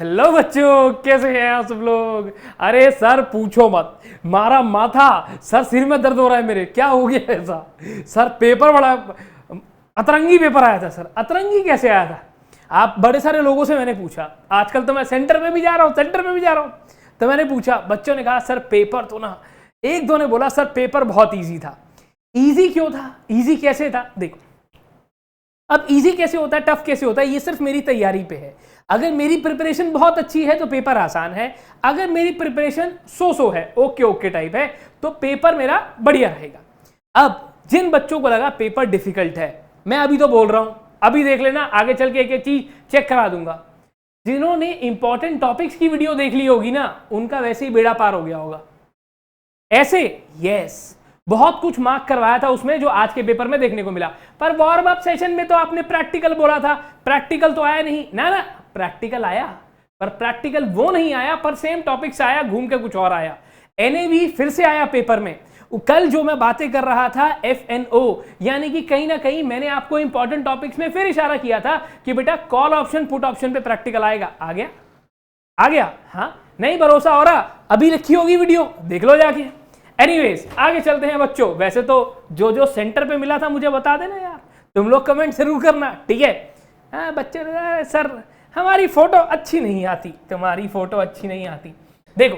Hello बच्चों, कैसे हैं आप सब लोग। अरे सर पूछो मत, मारा माथा सर, सिर में दर्द हो रहा है मेरे। क्या हो गया ऐसा सर? पेपर बड़ा अतरंगी पेपर आया था सर। अतरंगी कैसे आया था? आप बड़े सारे लोगों से मैंने पूछा, आजकल तो मैं सेंटर में भी जा रहा हूँ, तो मैंने पूछा, बच्चों ने कहा सर पेपर तो ना, एक दो ने बोला सर पेपर बहुत ईजी था। ईजी क्यों था? ईजी कैसे था? देखो, अब इजी कैसे होता है, टफ कैसे होता है, ये सिर्फ मेरी तैयारी पे है। अगर मेरी प्रिपरेशन बहुत अच्छी है तो पेपर आसान है, अगर मेरी प्रिपरेशन सो है, ओके ओके टाइप है, तो पेपर मेरा बढ़िया रहेगा। अब जिन बच्चों को लगा पेपर डिफिकल्ट है, मैं अभी तो बोल रहा हूं, अभी देख लेना, आगे चल के एक एक चीज चेक करा दूंगा। जिन्होंने इंपॉर्टेंट टॉपिक्स की वीडियो देख ली होगी ना, उनका वैसे ही बेड़ा पार हो गया होगा। ऐसे यस, बहुत कुछ मार्क करवाया था उसमें जो आज के पेपर में देखने को मिला। पर वार्म अप सेशन में तो आपने प्रैक्टिकल बोला था, प्रैक्टिकल तो आया नहीं ना। प्रैक्टिकल आया, पर प्रैक्टिकल वो नहीं आया, पर सेम टॉपिक से आया, घूम के कुछ और आया। एनएवी फिर से आया पेपर में। कल जो मैं बातें कर रहा था FNO, यानी कि कहीं ना कहीं मैंने आपको इंपॉर्टेंट टॉपिक्स में फिर इशारा किया था कि बेटा कॉल ऑप्शन पुट ऑप्शन पे प्रैक्टिकल आएगा। आ गया। हाँ, नहीं भरोसा हो रहा, अभी लिखी होगी वीडियो, देख लो जाके। एनीवेज, आगे चलते हैं बच्चों। वैसे तो जो सेंटर पे मिला था मुझे बता देना यार, तुम लोग कमेंट जरूर करना, ठीक है। हाँ बच्चे, सर हमारी फोटो अच्छी नहीं आती, तुम्हारी फोटो अच्छी नहीं आती। देखो,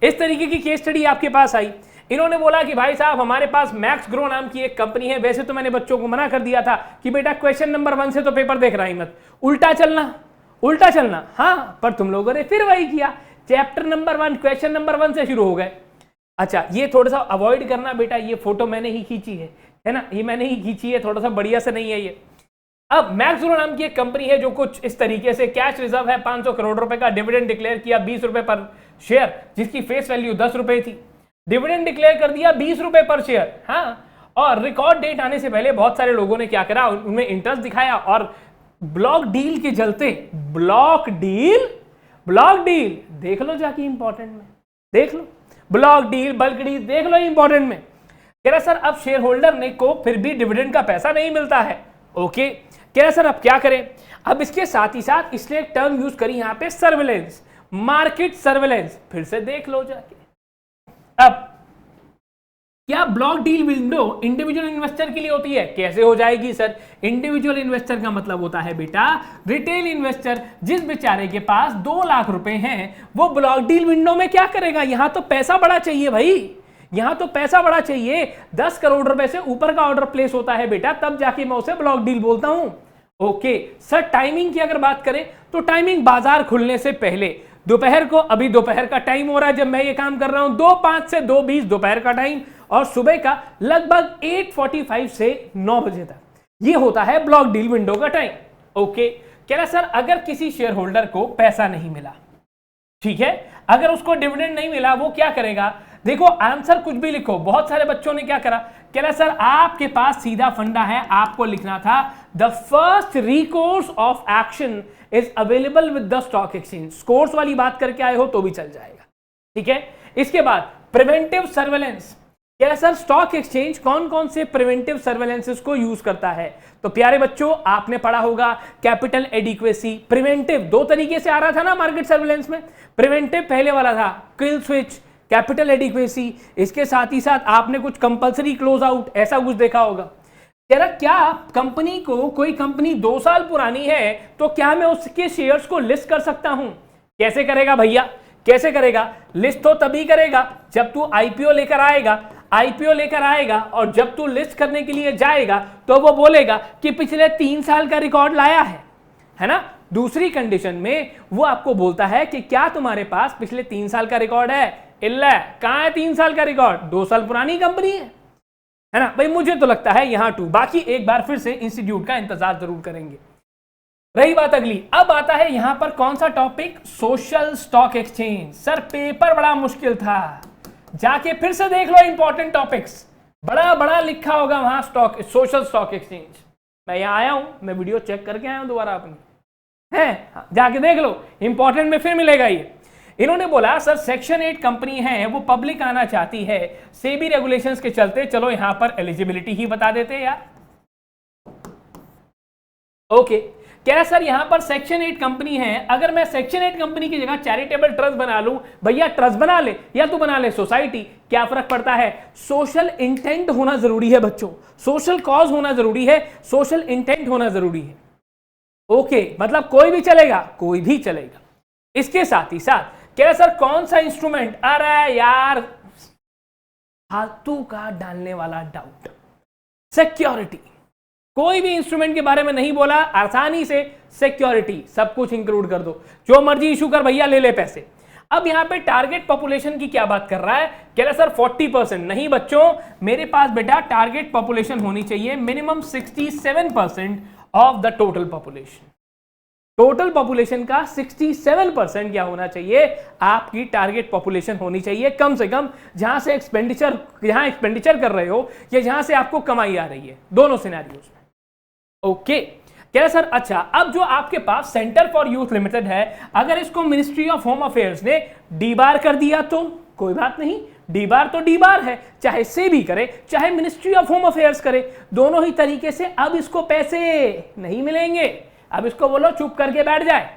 इस तरीके की केस स्टडी आपके पास आई। इन्होंने बोला कि भाई साहब हमारे पास मैक्स ग्रो नाम की एक कंपनी है। वैसे तो मैंने बच्चों को मना कर दिया था कि बेटा क्वेश्चन नंबर 1 से तो पेपर देख रहा ही मत, उल्टा चलना। हाँ, पर तुम लोगों ने फिर वही किया, चैप्टर नंबर 1 क्वेश्चन नंबर 1 से शुरू हो गए। अच्छा, ये थोड़ा सा अवॉइड करना बेटा, ये फोटो मैंने ही खींची है ना, ये मैंने ही खींची है, थोड़ा सा बढ़िया से नहीं है ये। अब मैक्स ग्रो नाम की एक कंपनी है जो कुछ इस तरीके से, कैश रिजर्व है 500 करोड़ रुपए का, डिविडेंड डिक्लेयर किया 20 रुपए पर शेयर, जिसकी फेस वैल्यू 10 रुपए थी। डिविडेंड डिक्लेयर कर दिया 20 रुपए पर शेयर। हाँ, और रिकॉर्ड डेट आने से पहले बहुत सारे लोगों ने क्या करा, उनमें इंटरेस्ट दिखाया, और ब्लॉक डील के चलते, ब्लॉक डील देख लो जाके, इंपॉर्टेंट में देख लो, ब्लॉक डील, बल्क डील देख लो इंपॉर्टेंट में। कह रहा सर अब शेयर होल्डर ने को फिर भी डिविडेंड का पैसा नहीं मिलता है। ओके, कह रहा सर अब क्या करें? अब इसके साथ ही साथ इसलिए एक टर्म यूज करी यहां पे, सर्विलेंस, मार्केट सर्विलेंस। फिर से देख लो जाके। अब क्या block deal window individual investor के लिए होती है? कैसे हो जाएगी सर? इंडिविजुअल इन्वेस्टर का मतलब होता है बेटा रिटेल इन्वेस्टर, जिस बेचारे के पास 2 लाख रुपए हैं, वो ब्लॉक डील विंडो में क्या करेगा? यहां तो पैसा बड़ा चाहिए भाई, यहां तो पैसा बड़ा चाहिए। 10 करोड़ रुपए से ऊपर का ऑर्डर प्लेस होता है बेटा, तब जाके मैं उसे ब्लॉक डील बोलता हूं। ओके सर, टाइमिंग की अगर बात करें तो टाइमिंग बाजार खुलने से पहले, दोपहर को, अभी दोपहर का टाइम हो रहा है जब मैं ये काम कर रहा हूं, 2:05 से 2:20 दोपहर का टाइम, और सुबह का लगभग 8:45 से 9 बजे तक, ये होता है ब्लॉक डील विंडो का टाइम। ओके, कह रहा सर अगर किसी शेयर होल्डर को पैसा नहीं मिला, ठीक है, अगर उसको डिविडेंड नहीं मिला, वो क्या करेगा? देखो आंसर कुछ भी लिखो, बहुत सारे बच्चों ने क्या करा, कह रहा सर आपके पास सीधा फंडा है, आपको लिखना था the first recourse of action is available with the stock exchange. Scores वाली बात करके आए हो तो भी चल जाएगा, ठीक है। इसके बाद प्रिवेंटिव सर्वेलेंस, क्या सर स्टॉक एक्सचेंज कौन कौन से प्रिवेंटिव सर्वेलेंसेस को यूज करता है? तो प्यारे बच्चों, आपने पढ़ा होगा कैपिटल एडिक्वेसी। प्रिवेंटिव 2 तरीके से आ रहा था ना मार्केट सर्वेलेंस में। प्रिवेंटिव पहले वाला था किल स्विच, कैपिटल एडिक्वेसी, इसके साथ ही साथ आपने कुछ कंपलसरी क्लोज आउट, ऐसा कुछ देखा होगा। क्या कंपनी को, कोई कंपनी 2 साल पुरानी है तो क्या मैं उसके शेयर्स को लिस्ट कर सकता हूं? कैसे करेगा भैया, कैसे करेगा? लिस्ट तो तभी करेगा जब तू आईपीओ लेकर आएगा, और जब तू लिस्ट करने के लिए जाएगा तो वो बोलेगा कि पिछले 3 साल का रिकॉर्ड लाया है ना। दूसरी कंडीशन में वो आपको बोलता है कि क्या तुम्हारे पास पिछले 3 साल का रिकॉर्ड है? इल्ला, कहां है 3 साल का रिकॉर्ड? 2 साल पुरानी कंपनी है ना भाई। मुझे तो लगता है यहां टू, बाकी एक बार फिर से इंस्टीट्यूट का इंतजार जरूर करेंगे। रही बात अगली, अब आता है यहां पर कौन सा topic? Social stock exchange. Sir paper बड़ा मुश्किल था, जाके फिर से देख लो इंपॉर्टेंट टॉपिक्स, बड़ा बड़ा लिखा होगा वहां स्टॉक, सोशल स्टॉक एक्सचेंज। मैं यहां आया हूं, मैं वीडियो चेक करके आया हूं दोबारा अपनी, है जाके देख लो, इंपॉर्टेंट में फिर मिलेगा ये। इन्होंने बोला सर सेक्शन 8 कंपनी है, वो पब्लिक आना चाहती है सेबी रेगुलेशंस के चलते। चलो यहां पर एलिजिबिलिटी ही बता देते यार। ओके, कह रहा सर यहां पर सेक्शन 8 कंपनी है, अगर मैं सेक्शन 8 कंपनी की जगह चैरिटेबल ट्रस्ट बना लूं, भैया ट्रस्ट बना ले या तू बना ले सोसाइटी, क्या फर्क पड़ता है? सोशल इंटेंट होना जरूरी है बच्चों, सोशल कॉज होना जरूरी है, सोशल इंटेंट होना जरूरी है। ओके, मतलब कोई भी चलेगा, कोई भी चलेगा। इसके साथ ही साथ कह रहा सर कौन सा इंस्ट्रूमेंट, अरे यार फालतू का डालने वाला डाउट, सिक्योरिटी। कोई भी इंस्ट्रूमेंट के बारे में नहीं बोला, आसानी से सिक्योरिटी सब कुछ इंक्लूड कर दो, जो मर्जी इशू कर भैया, ले ले पैसे। अब यहां पे टारगेट पॉपुलेशन की क्या बात कर रहा है? कह रहा सर 40%। नहीं बच्चों, मेरे पास बेटा टारगेट पॉपुलेशन होनी चाहिए minimum 67% of the total population. Total population का 67% क्या होना चाहिए? आपकी टारगेट पॉपुलेशन होनी चाहिए कम से कम, जहां से जहां एक्सपेंडिचर कर रहे हो या जहां से आपको कमाई आ रही है, दोनों सिनेरियोज में। ओके, कह रहे सर अच्छा, अब जो आपके पास सेंटर फॉर यूथ लिमिटेड है, अगर इसको मिनिस्ट्री ऑफ होम अफेयर्स ने डीबार कर दिया तो कोई बात नहीं, डीबार तो डीबार है, चाहे सेबी करे चाहे मिनिस्ट्री ऑफ होम अफेयर्स करे, दोनों ही तरीके से अब इसको पैसे नहीं मिलेंगे। अब इसको बोलो चुप करके बैठ जाए।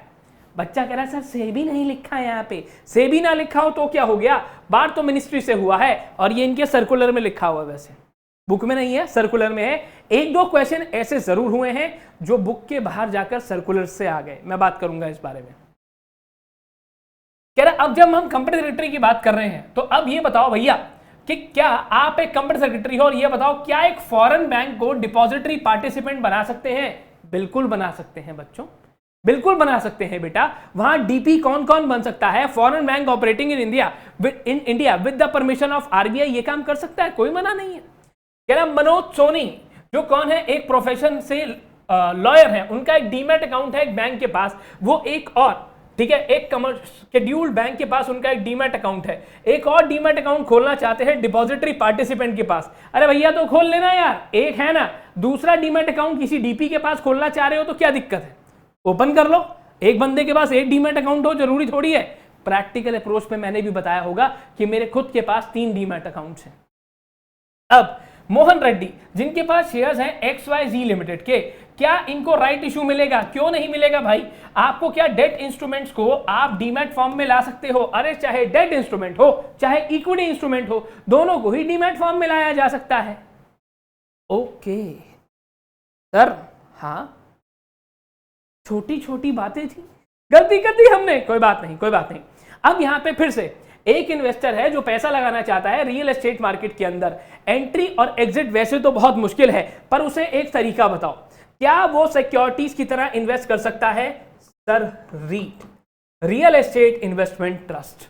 बच्चा कह रहा है सर सेबी नहीं लिखा है यहाँ पे, सेबी ना लिखा हो तो क्या हो गया, बात तो मिनिस्ट्री से हुआ है और ये इनके सर्कुलर में लिखा हुआ है, वैसे बुक में नहीं है, सर्कुलर में है। एक दो क्वेश्चन ऐसे जरूर हुए हैं जो बुक के बाहर जाकर सर्कुलर से आ गए, मैं बात करूंगा इस बारे में। कह रहा अब जब हम कंपनी सेक्रेटरी की बात कर रहे हैं तो अब ये बताओ भैया कि क्या आप एक कंपनी सेक्रेटरी हो और ये बताओ क्या एक फॉरेन बैंक को डिपॉजिटरी पार्टिसिपेंट बना सकते हैं? बिल्कुल बना सकते हैं बच्चों, बिल्कुल बना सकते हैं बेटा। वहां डीपी कौन कौन बन सकता है? Foreign bank operating in India with the permission of RBI, ये काम कर सकता है, कोई मना नहीं है। कह रहा मनोज सोनी जो कौन है, एक प्रोफेशन से लॉयर है, उनका एक डीमैट अकाउंट है एक बैंक के पास, वो एक और ठीक है एक शेड्यूल्ड बैंक के पास उनका एक डीमैट अकाउंट है, एक और डीमैट अकाउंट खोलना चाहते हैं डिपॉजिटरी पार्टिसिपेंट के पास। अरे भैया तो खोल लेना यार, एक है ना, दूसरा डीमैट अकाउंट किसी डीपी के पास खोलना चाह रहे हो तो क्या दिक्कत है, ओपन कर लो। एक बंदे के पास एक डीमैट अकाउंट हो जरूरी थोड़ी है। प्रैक्टिकल अप्रोच पे मैंने भी बताया होगा कि मेरे खुद के पास 3 डीमैट अकाउंट्स हैं। अब मोहन रेड्डी जिनके पास शेयर्स हैं XYZ लिमिटेड के, क्या इनको राइट इशू मिलेगा? क्यों नहीं मिलेगा भाई? आपको क्या डेट इंस्ट्रूमेंट्स को आप डीमैट फॉर्म में ला सकते हो? अरे चाहे डेट इंस्ट्रूमेंट हो चाहे इक्विटी इंस्ट्रूमेंट हो, दोनों को ही डीमैट फॉर्म में लाया जा सकता है। ओके सर, हाँ छोटी छोटी बातें थी, गलती कर दी हमने, कोई बात नहीं कोई बात नहीं। अब यहां पे फिर से एक इन्वेस्टर है जो पैसा लगाना चाहता है रियल एस्टेट मार्केट के अंदर, एंट्री और एग्जिट वैसे तो बहुत मुश्किल है, पर उसे एक तरीका बताओ, क्या वो सिक्योरिटीज की तरह इन्वेस्ट कर सकता है? Sir REIT, real estate investment trust.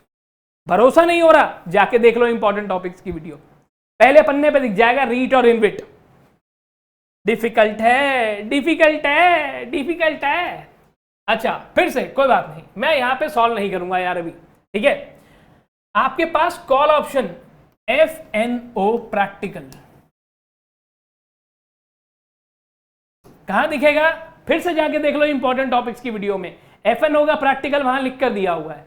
भरोसा नहीं हो रहा, जाके देख लो इंपॉर्टेंट टॉपिक्स की वीडियो, पहले पन्ने पे दिख जाएगा रीट और इनविट। डिफिकल्ट है डिफिकल्ट है डिफिकल्ट है। अच्छा फिर से कोई बात नहीं, मैं यहां पे सॉल्व नहीं करूंगा यार अभी, ठीक है। आपके पास कॉल ऑप्शन FNO प्रैक्टिकल कहां दिखेगा? फिर से जाके देख लो इंपॉर्टेंट टॉपिक्स की वीडियो में, FNO का प्रैक्टिकल वहां लिख कर दिया हुआ है।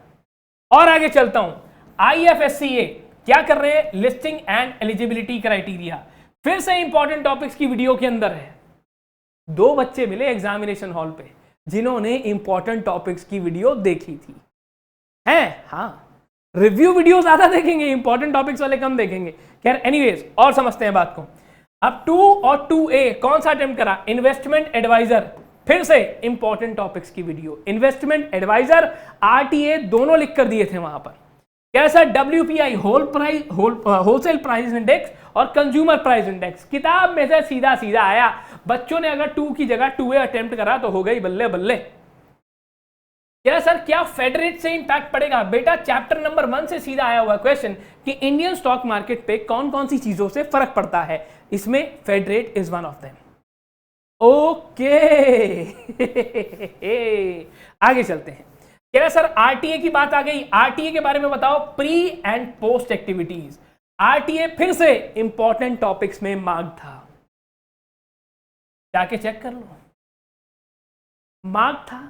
और आगे चलता हूं, IFSCA क्या कर रहे हैं? लिस्टिंग एंड एलिजिबिलिटी क्राइटेरिया, फिर से इंपॉर्टेंट टॉपिक्स की वीडियो के अंदर है। 2 बच्चे मिले एग्जामिनेशन हॉल पे जिन्होंने इंपॉर्टेंट टॉपिक्स की वीडियो देखी थी, हैं? हाँ, रिव्यू वीडियो ज्यादा देखेंगे, इंपॉर्टेंट टॉपिक्स वाले कम देखेंगे। खैर एनीवेज, और समझते हैं बात को। अब 2 और 2A कौन सा अटेम्प्ट करा? इन्वेस्टमेंट एडवाइजर, फिर से इंपॉर्टेंट टॉपिक्स की वीडियो, इन्वेस्टमेंट एडवाइजर RTA दोनों लिख कर दिए थे वहां पर। कैसा? WPI होलसेल प्राइस इंडेक्स और कंज्यूमर प्राइस इंडेक्स, किताब में से सीधा सीधा आया। बच्चों ने अगर 2 की जगह 2A अटेम्प्ट करा तो हो गई बल्ले बल्ले। क्या सर क्या फेड रेट से इंपैक्ट पड़ेगा? बेटा चैप्टर नंबर 1 से सीधा आया हुआ क्वेश्चन कि इंडियन स्टॉक मार्केट पे कौन कौन सी चीजों से फर्क पड़ता है, इसमें Fed rate is one of them. Okay आगे चलते हैं। क्या सर RTA की बात आ गई, RTA के बारे में बताओ, pre and post activities. RTA फिर से इंपॉर्टेंट टॉपिक्स में मार्क था, जाके चेक कर लो, मार्क था।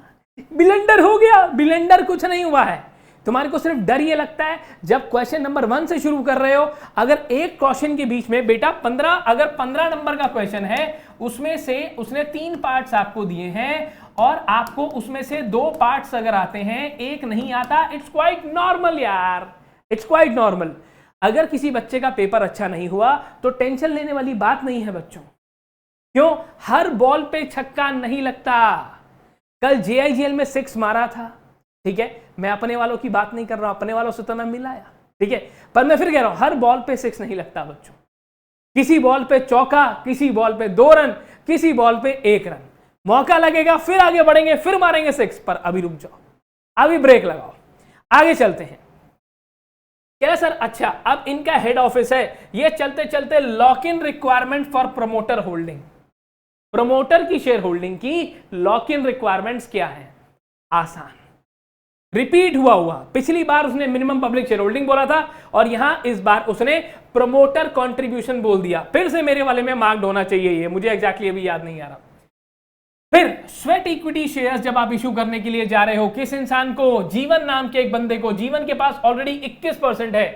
बिलेंडर हो गया, बिलेंडर कुछ नहीं हुआ है। तुम्हारे को सिर्फ डर ये लगता है जब क्वेश्चन नंबर 1 से शुरू कर रहे हो, अगर एक क्वेश्चन के बीच में बेटा 15 नंबर का क्वेश्चन है, उसमें से उसने 3 पार्ट्स आपको दिए हैं और आपको उसमें से 2 पार्ट्स अगर आते हैं, एक नहीं आता, इट्स क्वाइट नॉर्मल यार, इट्स क्वाइट नॉर्मल। अगर किसी बच्चे का पेपर अच्छा नहीं हुआ तो टेंशन लेने वाली बात नहीं है बच्चों। क्यों? हर बॉल पे छक्का नहीं लगता। कल JIGL में 6 मारा था, ठीक है, मैं अपने वालों की बात नहीं कर रहा हूं, अपने वालों से तो मैं मिलाया, ठीक है, पर मैं फिर कह रहा हूं हर बॉल पे 6 नहीं लगता बच्चों। किसी बॉल पे चौका, किसी बॉल पे 2 रन, किसी बॉल पे 1 रन, मौका लगेगा फिर आगे बढ़ेंगे, फिर मारेंगे 6। पर अभी रुक जाओ, अभी ब्रेक लगाओ, आगे चलते हैं। क्या सर? अच्छा, अब इनका हेड ऑफिस है, ये चलते चलते lock in requirement for promoter holding. Promoter की शेयर होल्डिंग की लॉक इन रिक्वायरमेंट्स क्या है? आसान, रिपीट हुआ। पिछली बार उसने मिनिमम पब्लिक शेयर होल्डिंग बोला था और यहां इस बार उसने प्रमोटर कंट्रीब्यूशन बोल दिया। फिर से मेरे वाले में मार्क्ड होना चाहिए, ये मुझे एग्जैक्टली अभी याद नहीं आ रहा। फिर स्वेट इक्विटी शेयर्स जब आप इशू करने के लिए जा रहे हो, किस इंसान को? जीवन नाम के एक बंदे को। जीवन के पास ऑलरेडी 21% है।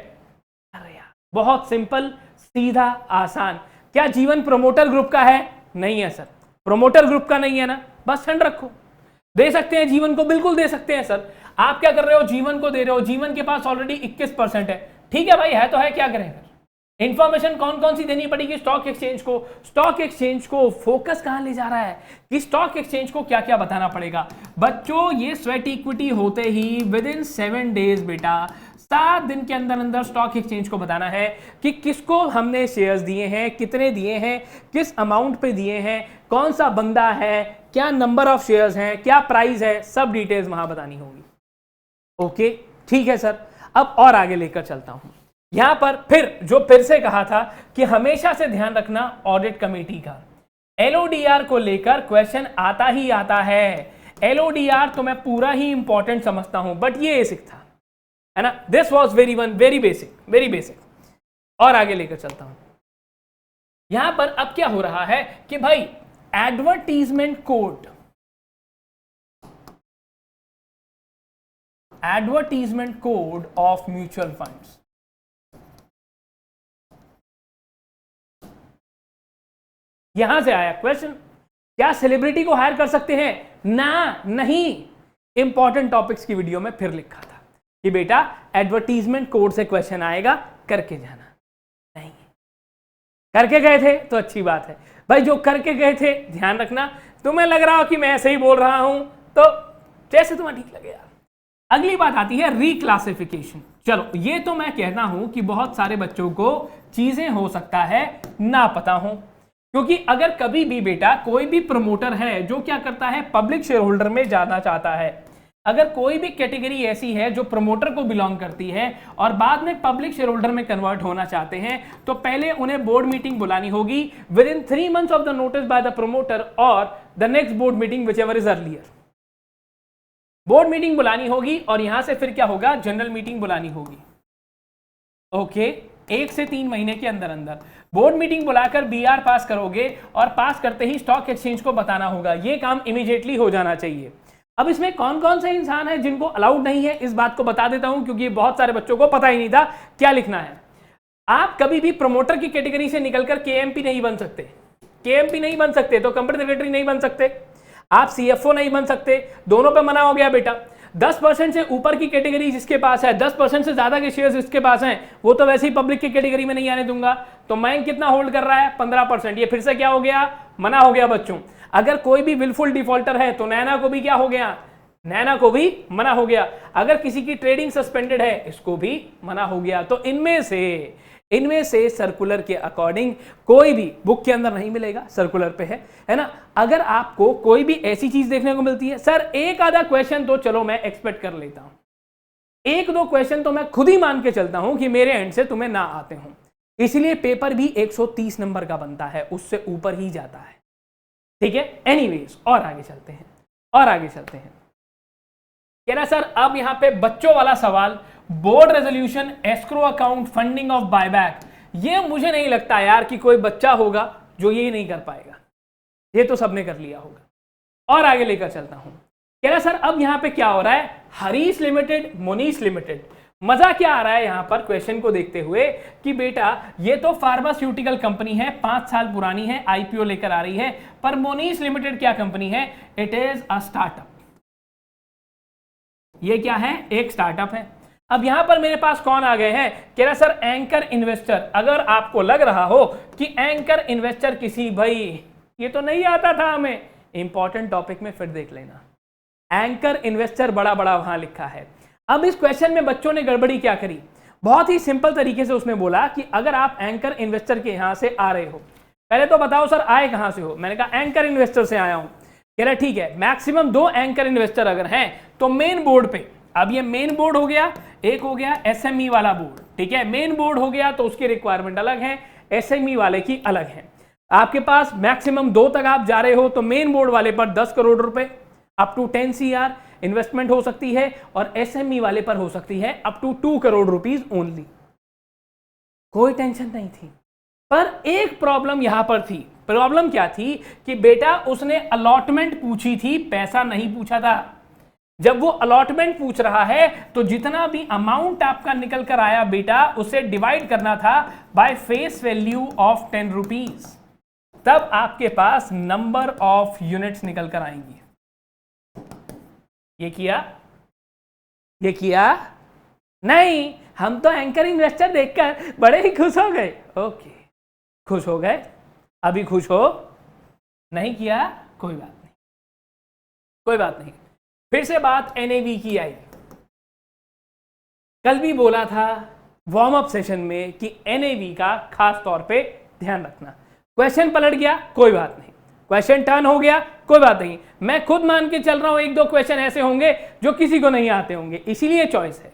अरे यार, बहुत सिंपल, सीधा, आसान। क्या जीवन प्रमोटर ग्रुप का है? नहीं है सर, प्रमोटर ग्रुप का नहीं है ना, बस ठंड रखो। दे सकते हैं जीवन को, बिल्कुल दे सकते हैं सर। आप क्या कर रहे हो? जीवन को दे रहे हो, जीवन के पास ऑलरेडी 21% है। ठीक है भाई, है तो है, क्या करें? इंफॉर्मेशन कौन कौन सी देनी पड़ेगी स्टॉक एक्सचेंज को? स्टॉक एक्सचेंज को फोकस कहां ले जा रहा है कि स्टॉक एक्सचेंज को क्या क्या बताना पड़ेगा बच्चों। ये स्वेट इक्विटी होते ही विद इन 7 डेज बेटा, 7 दिन के अंदर अंदर स्टॉक एक्सचेंज को बताना है कि किसको हमने शेयर्स दिए हैं, कितने दिए हैं, किस अमाउंट पे दिए हैं, कौन सा बंदा है, क्या नंबर ऑफ शेयर्स हैं, क्या प्राइस है, सब डिटेल्स वहां बतानी होगी। ओके, ठीक है सर। अब और आगे लेकर चलता हूं। यहां पर फिर से कहा था कि हमेशा से ध्यान रखना ऑडिट कमेटी का, LODR को लेकर क्वेश्चन आता ही आता है। LODR तो मैं पूरा ही इंपॉर्टेंट समझता हूं, बट ये बेसिक था, है ना। This was very basic. और आगे लेकर चलता हूं। यहां पर अब क्या हो रहा है कि भाई advertisement code of mutual funds. यहां से आया क्वेश्चन, क्या सेलिब्रिटी को हायर कर सकते हैं? ना, नहीं। इंपॉर्टेंट टॉपिक्स की वीडियो में फिर लिखा था कि बेटा एडवर्टीजमेंट कोड से क्वेश्चन आएगा, करके जाना। नहीं, करके गए थे तो अच्छी बात है भाई, जो करके गए थे ध्यान रखना। तुम्हें लग रहा हो कि मैं ऐसे ही बोल रहा हूं तो जैसे तुम्हें ठीक लगे यार। अगली बात आती है रिक्लासिफिकेशन। चलो, ये तो मैं कहता हूं कि बहुत सारे बच्चों को चीजें हो सकता है ना पता हो, क्योंकि अगर कभी भी बेटा कोई भी प्रमोटर है जो क्या करता है, पब्लिक शेयर होल्डर में जाना चाहता है, अगर कोई भी कैटेगरी ऐसी है जो प्रमोटर को बिलोंग करती है और बाद में पब्लिक शेयर होल्डर में कन्वर्ट होना चाहते हैं, तो पहले उन्हें बोर्ड मीटिंग बुलानी होगी within 3 months of the notice by the promoter और the next board meeting whichever is earlier. Board meeting बुलानी होगी और यहां से फिर क्या होगा, जनरल मीटिंग बुलानी होगी। ओके, 1 से 3 महीने के अंदर अंदर बोर्ड मीटिंग बुलाकर BR पास करोगे और पास करते ही स्टॉक एक्सचेंज को बताना होगा। ये काम इमीडिएटली हो जाना चाहिए। अब इसमें कौन कौन से इंसान हैं जिनको अलाउड नहीं है, इस बात को बता देता हूं, क्योंकि बहुत सारे बच्चों को पता ही नहीं था क्या लिखना है। आप कभी भी प्रमोटर की कैटेगरी से निकलकर KMP नहीं बन सकते। KMP नहीं बन सकते तो कंपनी सेक्रेटरी नहीं बन सकते, आप CFO नहीं बन सकते, दोनों पे मना हो गया बेटा। 10% से ऊपर की कैटेगरी जिसके पास है, 10% से ज्यादा के शेयर्स जिसके पास हैं, वो तो वैसे ही पब्लिक की कैटेगरी में नहीं आने दूंगा। तो मैं कितना होल्ड कर रहा है? 15%। ये फिर से क्या हो गया? मना हो गया बच्चों। अगर कोई भी विलफुल डिफॉल्टर है तो नैना को भी क्या हो गया? नैना को भी मना हो गया। अगर किसी की ट्रेडिंग सस्पेंडेड है, इसको भी मना हो गया। तो इनमें से सर्कुलर के अकॉर्डिंग कोई भी बुक के अंदर नहीं मिलेगा, सर्कुलर पे है ना। अगर आपको कोई भी ऐसी चीज देखने को मिलती है, सर एक आधा क्वेश्चन तो चलो मैं एक्सपेक्ट कर लेता हूं, 1-2 क्वेश्चन तो मैं खुद ही मान के चलता हूं कि मेरे एंड से तुम्हें ना आते हों, इसलिए पेपर भी 130 नंबर का बनता है, उससे ऊपर ही जाता है, ठीक है। एनीवेज, और आगे चलते हैं। कह रहा सर अब यहां पे बच्चों वाला सवाल, board resolution, escrow account, funding of buyback. ये मुझे नहीं लगता यार कि कोई बच्चा होगा जो ये नहीं कर पाएगा, ये तो सबने कर लिया होगा। और आगे लेकर चलता हूं। कह रहा सर अब यहां पे क्या हो रहा है, हरीश लिमिटेड, मोनीश लिमिटेड, मजा क्या आ रहा है यहां पर क्वेश्चन को देखते हुए कि बेटा ये तो फार्मास्यूटिकल कंपनी है, 5 साल पुरानी है, आईपीओ लेकर आ रही है, पर मोनीश लिमिटेड क्या कंपनी है? It is a startup. ये क्या है? एक स्टार्टअप है। अब यहां पर मेरे पास कौन आ गए हैं? कह रहा सर एंकर इन्वेस्टर। अगर आपको लग रहा हो कि एंकर इन्वेस्टर किसी, भाई ये तो नहीं आता था हमें, इंपॉर्टेंट टॉपिक में फिर देख लेना। एंकर इन्वेस्टर बड़ा बड़ा वहां लिखा है। अब इस क्वेश्चन में बच्चों ने गड़बड़ी क्या करी? बहुत ही सिंपल तरीके से उसने बोला कि अगर आप एंकर इन्वेस्टर के यहां से आ रहे हो, पहले तो बताओ सर आए कहां से हो? मैंने कहा एंकर इन्वेस्टर से आया हूं। कह रहा ठीक है, मैक्सिमम 2 एंकर इन्वेस्टर अगर हैं तो मेन बोर्ड पे, अब ये मेन बोर्ड हो गया, एक हो गया एसएमई वाला बोर्ड, ठीक है, मेन बोर्ड हो गया तो उसकी रिक्वायरमेंट अलग है, एसएमई वाले की अलग है। आपके पास मैक्सिमम 2 तक आप जा रहे हो तो मेन बोर्ड वाले पर 10 करोड़ रुपए अप टू 10 CR इन्वेस्टमेंट हो सकती है, और एसएमई वाले पर हो सकती है up to 2 crore rupees only. कोई टेंशन नहीं थी, पर एक प्रॉब्लम यहां पर थी। प्रॉब्लम क्या थी कि बेटा उसने अलॉटमेंट पूछी थी, पैसा नहीं पूछा था। जब वो अलॉटमेंट पूछ रहा है तो जितना भी अमाउंट आपका निकल कर आया बेटा, उसे डिवाइड करना था by face value of 10 rupees, तब आपके पास नंबर ऑफ यूनिट्स निकल कर आएंगी। ये किया? ये किया नहीं, हम तो एंकर इन्वेस्टर देखकर बड़े ही खुश हो गए। ओके, खुश हो गए, अभी खुश हो? नहीं किया? कोई बात नहीं, कोई बात नहीं। फिर से बात एनएवी की आई। कल भी बोला था वार्म अप सेशन में कि एनएवी का खास तौर पे ध्यान रखना। क्वेश्चन पलट गया, कोई बात नहीं, क्वेश्चन टर्न हो गया, कोई बात नहीं। मैं खुद मान के चल रहा हूं 1-2 क्वेश्चन ऐसे होंगे जो किसी को नहीं आते होंगे, इसीलिए चॉइस है।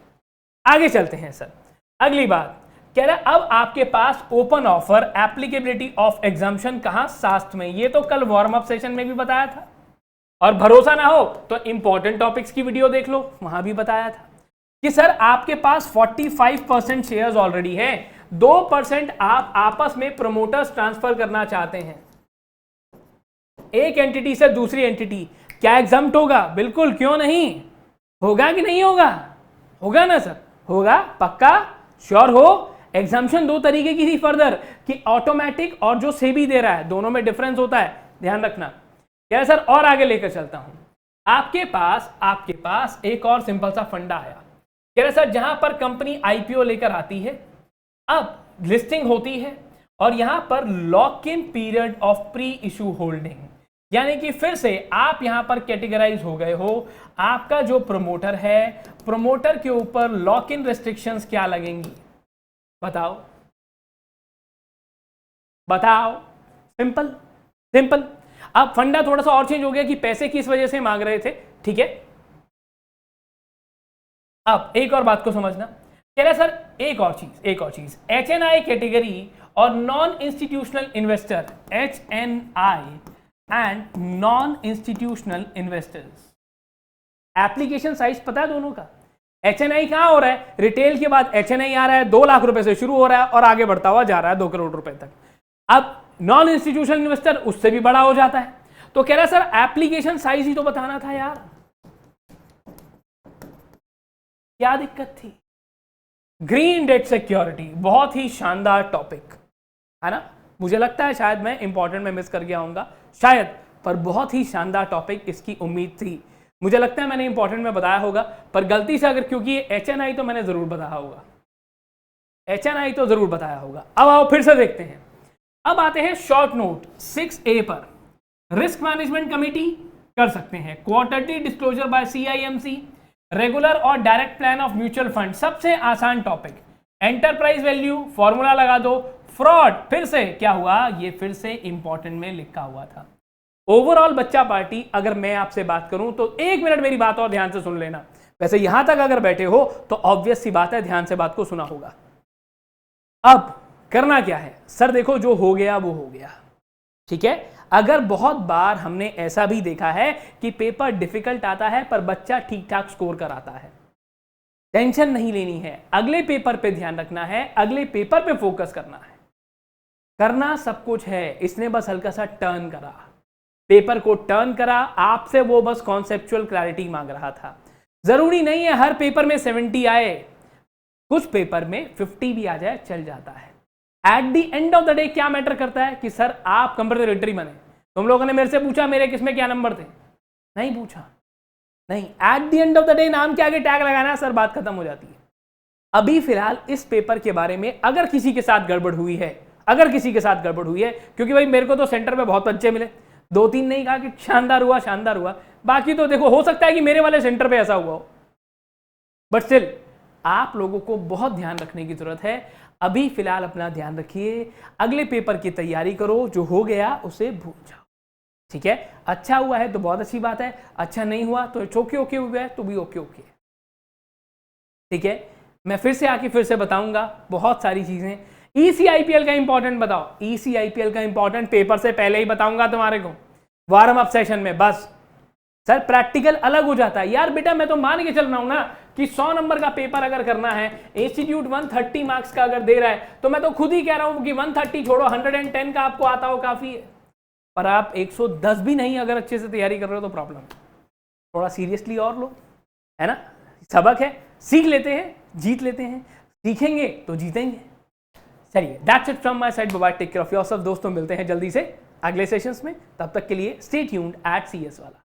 आगे चलते हैं सर। अगली बात कह रहा है अब आपके पास open offer applicability of exemption कहां? शास्त्र में। ये तो कल वार्म अप सेशन में भी बताया था, और भरोसा ना हो तो इंपॉर्टेंट टॉपिक्स की वीडियो देख लो, वहां भी बताया था कि सर आपके पास 45% शेयर्स ऑलरेडी है, 2% आप आपस में प्रोमोटर्स ट्रांसफर करना चाहते हैं एक एंटिटी से दूसरी एंटिटी। क्या एग्जम्प्ट होगा? बिल्कुल, क्यों नहीं होगा? कि नहीं होगा? होगा ना सर? होगा पक्का, श्योर हो। एग्जाम्पशन 2 तरीके की थी फर्दर, कि ऑटोमेटिक और जो सेबी दे रहा है, दोनों में डिफरेंस होता है, ध्यान रखना। क्या सर? और आगे लेकर चलता हूं। आपके पास एक और सिंपल सा फंडा आया। कह रहे सर जहां पर कंपनी आईपीओ लेकर आती है, अब लिस्टिंग होती है, और यहां पर lock in period of pre issue holding, यानी कि फिर से आप यहां पर कैटेगराइज हो गए हो। आपका जो प्रमोटर है, प्रमोटर के ऊपर लॉक इन रेस्ट्रिक्शंस क्या लगेंगी? बताओ बताओ। Simple simple. अब फंडा थोड़ा सा और चेंज हो गया कि पैसे किस वजह से मांग रहे थे, ठीक है। अब एक और बात को समझना। कह रहा सर एक और चीज HNI कैटेगरी और non institutional investor, HNI and non institutional investors, application size पता है दोनों का? HNI कहां हो रहा है? रिटेल के बाद HNI आ रहा है, 2 लाख रुपए से शुरू हो रहा है और आगे बढ़ता हुआ जा रहा है 2 करोड़ रुपए तक। अब नॉन इंस्टीट्यूशनल इन्वेस्टर उससे भी बड़ा हो जाता है। तो कह रहा सर एप्लीकेशन साइज ही तो बताना था यार, क्या दिक्कत थी? ग्रीन डेट सिक्योरिटी, बहुत ही शानदार टॉपिक है ना। मुझे लगता है शायद मैं इंपॉर्टेंट में मिस कर गया हूंगा, शायद, पर बहुत ही शानदार टॉपिक, इसकी उम्मीद थी। मुझे लगता है मैंने इंपॉर्टेंट में बताया होगा, पर गलती से अगर, क्योंकि ये HNI तो मैंने जरूर बताया होगा, HNI तो जरूर बताया होगा। अब आओ फिर से देखते हैं। अब आते हैं शॉर्ट नोट 6A पर। रिस्क मैनेजमेंट कमेटी कर सकते हैं, quarterly disclosure by CIMC, regular और direct plan of mutual fund, सबसे आसान टॉपिक, एंटरप्राइज वैल्यू, फॉर्मूला लगा दो, फ्रॉड, फिर से क्या हुआ? ये फिर से इंपॉर्टेंट में लिखा हुआ था। ओवरऑल बच्चा पार्टी, अगर मैं आपसे बात करूं तो 1 मिनट मेरी बात और ध्यान से सुन लेना। वैसे यहां तक अगर बैठे हो तो ऑब्वियस सी बात है, ध्यान से बात को सुना होगा। अब करना क्या है सर? देखो जो हो गया वो हो गया, ठीक है। अगर बहुत बार हमने ऐसा भी देखा है कि पेपर डिफिकल्ट आता है पर बच्चा ठीक ठाक स्कोर कराता है, टेंशन नहीं लेनी है, अगले पेपर पे ध्यान रखना है, अगले पेपर पे फोकस करना है। करना सब कुछ है, इसने बस हल्का सा टर्न करा, पेपर को टर्न करा, आपसे वो बस कॉन्सेप्चुअल क्लैरिटी मांग रहा था। जरूरी नहीं है हर पेपर में 70 आए, कुछ पेपर में 50 भी आ जाए चल जाता है। At the end of the day क्या मैटर करता है कि सर आप कंप्यूटर लिटरेरी बने। तुम लोगों ने मेरे से पूछा मेरे किसमें क्या नंबर थे, नहीं पूछा, नहीं। At the end of the day नाम के आगे टैग लगाना है, सर बात खत्म हो जाती है। अभी फिलहाल इस पेपर के बारे में अगर किसी के साथ गड़बड़ हुई है, अगर किसी के साथ गड़बड़ हुई है, क्योंकि भाई मेरे को तो सेंटर में बहुत अच्छे मिले, 2-3 नहीं कहा कि शानदार हुआ शानदार हुआ, बाकी तो देखो हो सकता है कि मेरे वाले सेंटर पे ऐसा हुआ हो, बट स्टिल आप लोगों को बहुत ध्यान रखने की जरूरत है। अभी फिलहाल अपना ध्यान रखिए, अगले पेपर की तैयारी करो, जो हो गया उसे भूल जाओ, ठीक है। अच्छा हुआ है तो बहुत अच्छी बात है, अच्छा नहीं हुआ तो ओके ओके हुआ है तो भी ओके ओके, ठीक है। मैं फिर से आके फिर से बताऊंगा बहुत सारी चीजें। ECIPL का इंपॉर्टेंट बताओ, ECIPL का इंपॉर्टेंट पेपर से पहले ही बताऊंगा तुम्हारे को वार्म अप सेशन में। बस सर प्रैक्टिकल अलग हो जाता है यार, बेटा मैं तो मान के चल रहा हूं ना कि 100 नंबर का पेपर अगर करना है, इंस्टीट्यूट 130 मार्क्स का अगर दे रहा है, तो मैं तो खुद ही कह रहा हूं कि 130 छोड़ो 110 का आपको आता हो काफी है। पर आप 110 भी नहीं अगर अच्छे से तैयारी कर रहे हो तो प्रॉब्लम है। थोड़ा सीरियसली और लो, है ना, सबक है, सीख लेते हैं जीत लेते हैं, सीखेंगे तो जीतेंगे। चलिए that's it from my side, bye bye, take care of yourself दोस्तों, मिलते हैं जल्दी से अगले सेशंस में, तब तक के लिए स्टे ट्यून्ड एट CS वाला।